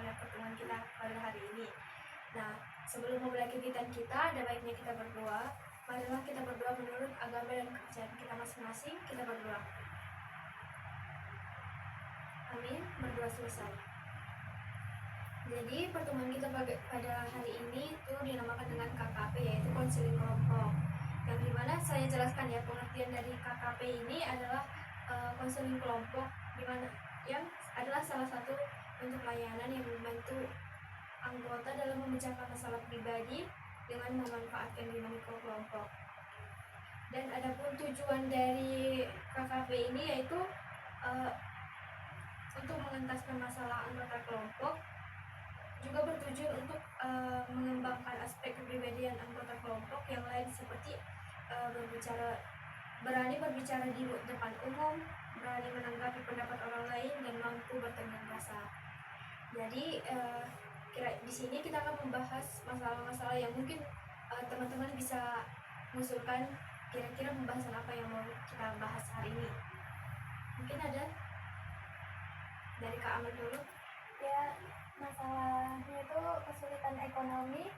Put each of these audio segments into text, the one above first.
pada pertemuan kita pada hari ini. Nah, sebelum memulai kegiatan kita, ada baiknya kita berdoa. Marilah kita berdoa menurut agama dan kepercayaan kita masing-masing. Kita berdoa. Amin. Berdoa selesai. Jadi pertemuan kita pada hari ini itu dinamakan dengan KKP, yaitu konseling kelompok. Yang dimana saya jelaskan ya, pengertian dari KKP ini adalah konseling kelompok, dimana yang adalah salah satu bentuk layanan yang membantu anggota dalam memecahkan masalah pribadi dengan memanfaatkan dinamika kelompok. Dan adapun tujuan dari KKP ini yaitu untuk mengentaskan masalah anggota kelompok, juga bertujuan untuk mengembangkan aspek kepribadian anggota kelompok yang lain seperti berani berbicara di depan umum, berani menanggapi pendapat orang lain, dan mampu bertengkar rasa. Jadi di sini kita akan membahas masalah-masalah yang mungkin teman-teman bisa mengusulkan kira-kira pembahasan apa yang mau kita bahas hari ini. Mungkin ada dari Kak Amel dulu. Ya, masalahnya itu kesulitan ekonomi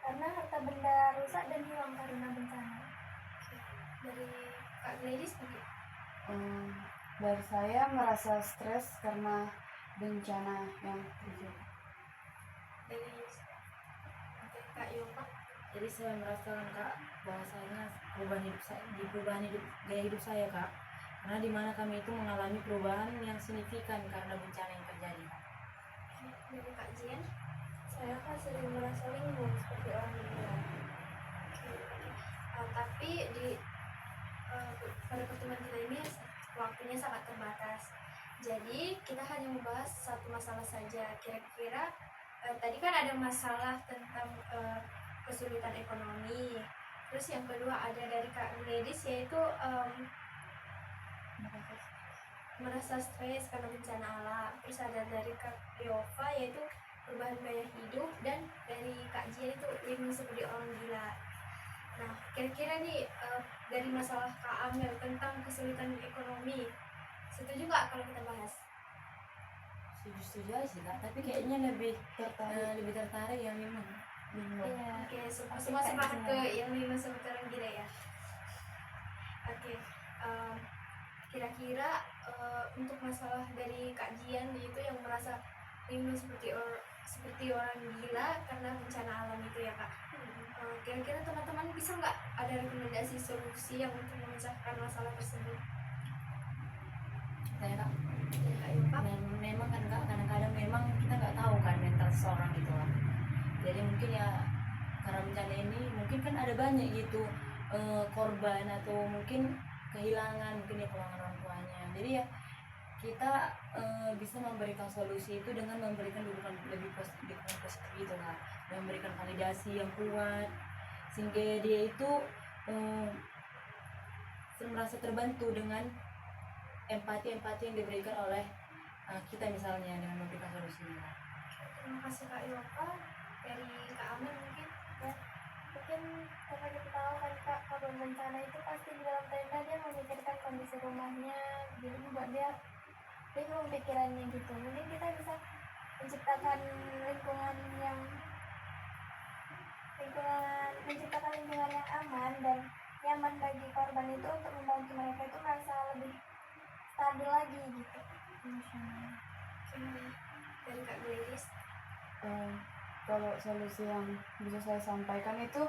karena harta benda rusak dan hilang karena bencana. Dari Kak Gladys mungkin? Dari saya merasa stres karena bencana yang terjadi. Dari Kak Yopa? Jadi saya merasakan Kak bahwasanya perubahan hidup gaya hidup saya Kak, karena di mana kami itu mengalami perubahan yang signifikan karena bencana yang terjadi. Dari Kak Jian? Saya kan sering merasa linglung seperti orang gila. Tapi pada pertemuan kita ini waktunya sangat terbatas. Jadi kita hanya membahas satu masalah saja. Kira-kira tadi kan ada masalah tentang kesulitan ekonomi. Terus yang kedua ada dari Kak Gladys, yaitu merasa stres karena bencana alam. Terus ada dari Kak Yova, yaitu perubahan gaya hidup, dan dari Kak Jia itu linglung seperti orang gila. Nah, kira-kira nih dari masalah Kak Amel tentang kesulitan ekonomi, setuju nggak kalau kita bahas? Setuju aja sih Kak, tapi kayaknya lebih tertarik yang linglung. Iya. Oke, semua semangat ke yang linglung seperti orang gila ya. Oke, kira-kira untuk masalah dari kajian itu yang merasa linglung seperti orang gila karena bencana alam itu ya Kak. Kira-kira teman-teman bisa nggak ada rekomendasi solusi yang untuk memecahkan masalah tersebut? Saya Kak, Kak Yopa? memang kan Kak, kadang-kadang memang kita nggak tahu kan mental seseorang gitu lah. Jadi mungkin ya karena bencana ini mungkin kan ada banyak gitu korban atau mungkin kehilangan mungkin ya orang tuanya. Jadi ya kita bisa memberikan solusi itu dengan memberikan dukungan lebih positif gitu lah, dan memberikan validasi yang kuat sehingga dia itu merasa terbantu dengan empati yang diberikan oleh kita misalnya dengan memberikan solusinya. Terima kasih Kak Yopa. Dari Kak Amel mungkin? Ya, mungkin karena kita tahu kan Kak, korban bencana itu pasti di dalam tenda dia memikirkan kondisi rumahnya, jadi membuat dia bingung pikirannya gitu. Mungkin kita bisa menciptakan lingkungan yang aman dan nyaman bagi korban itu untuk membantu mereka itu merasa lebih stabil lagi gitu emosional. Dari Kak Gladys? Kalau solusi yang bisa saya sampaikan itu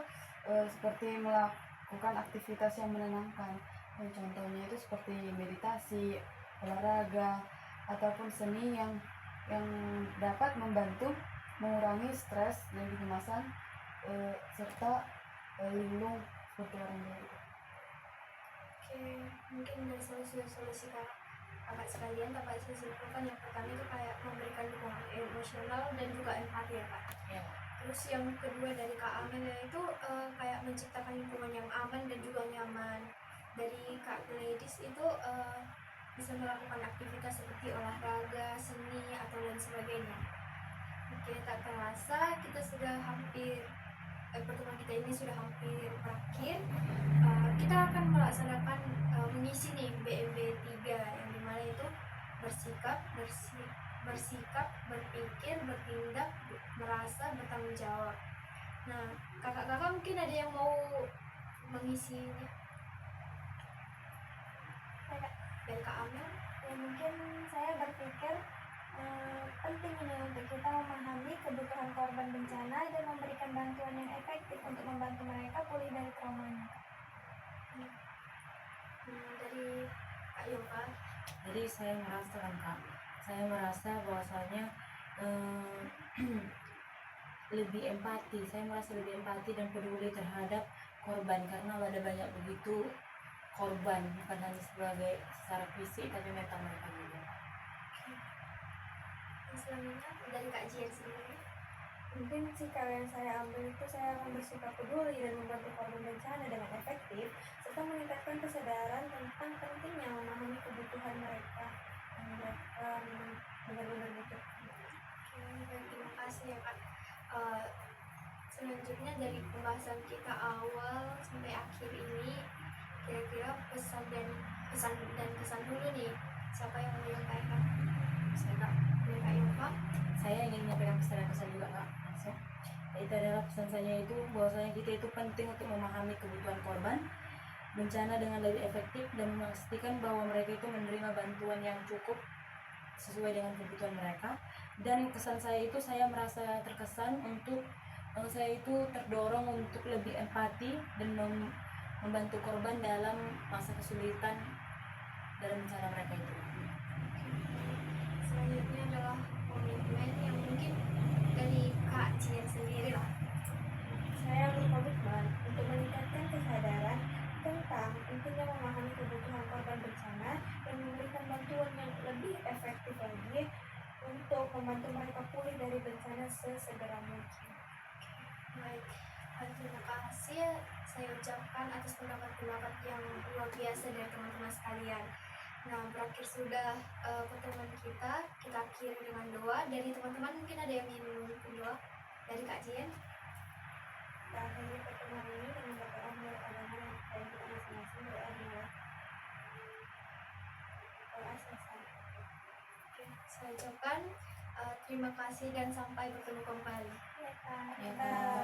seperti melakukan aktivitas yang menenangkan. Contohnya itu seperti meditasi, olahraga, ataupun seni yang dapat membantu mengurangi stres dan kecemasan serta linglung seperti orang lain. Oke, mungkin dari solusi-solusi kakak sekalian dapat saya simpulkan yang pertama itu kayak memberikan dukungan emosional dan juga empati ya Kak. Ya. Terus yang kedua dari Kak Amel itu kayak menciptakan lingkungan yang aman dan juga nyaman. Dari Kak Gladys itu bisa melakukan aktivitas seperti olahraga, seni, atau lain sebagainya. Oke, tak terasa kita sudah hampir pertemuan kita ini sudah hampir berakhir. Kita akan melaksanakan mengisi nih BMB 3 yang dimana itu bersikap, bersikap, berpikir, bertindak, merasa, bertanggung jawab. Nah, kakak-kakak mungkin ada yang mau mengisinya Kayak dari Kak Amel? ya mungkin saya berpikir penting ini untuk kita memahami kebutuhan korban bencana dan memberikan bantuan yang efektif untuk membantu mereka pulih dari traumanya. Dari Kak Yoga. Jadi saya merasa kan Kak, saya merasa bahwasanya eh, lebih empati, saya merasa lebih empati dan peduli terhadap korban, karena ada banyak begitu korban, bukan hanya sebagai secara fisik tapi mental mereka juga. Yang selanjutnya dari Kak Jian sendiri. Mungkin sikap yang saya ambil itu saya akan bersikap peduli dan membantu korban bencana dengan efektif serta meningkatkan kesadaran tentang pentingnya memahami kebutuhan mereka yang mereka memang benar-benar butuhkan. Baik, terima kasih ya Kak. Selanjutnya dari pembahasan kita awal sampai akhir ini, kira-kira pesan dan kesan dulu nih, siapa yang mau menyampaikan? Saya Kak, Dari Kak Yoga. saya ingin menyampaikan pesan juga Kak, langsung. Itu adalah pesan saya itu bahwasanya kita itu penting untuk memahami kebutuhan korban bencana dengan lebih efektif dan memastikan bahwa mereka itu menerima bantuan yang cukup sesuai dengan kebutuhan mereka. Dan kesan saya itu saya merasa terkesan untuk saya itu terdorong untuk lebih empati dan membantu korban dalam masa kesulitan dalam bencana mereka itu. Selanjutnya adalah komitmen yang mungkin dari Kak Jian sendiri lah. Saya berkomitmen untuk meningkatkan kesadaran tentang pentingnya memahami kebutuhan korban bencana dan memberikan bantuan yang lebih efektif lagi untuk membantu mereka pulih dari bencana sesegera mungkin. Baik, terima kasih saya ucapkan atas pendapat-pendapat yang luar biasa dari teman-teman sekalian. Nah, berakhir sudah pertemuan kita akhiri dengan doa. Dari teman-teman mungkin ada yang ingin memimpin doa? Dari Kak Jian. Kita akhiri pertemuan ini dengan berdoa menurut agama dan kita masing-masing berdoa dimulai. Doa selesai. Oke, saya ucapkan terima kasih dan sampai bertemu kembali. Ya Kak. Ya, Kak.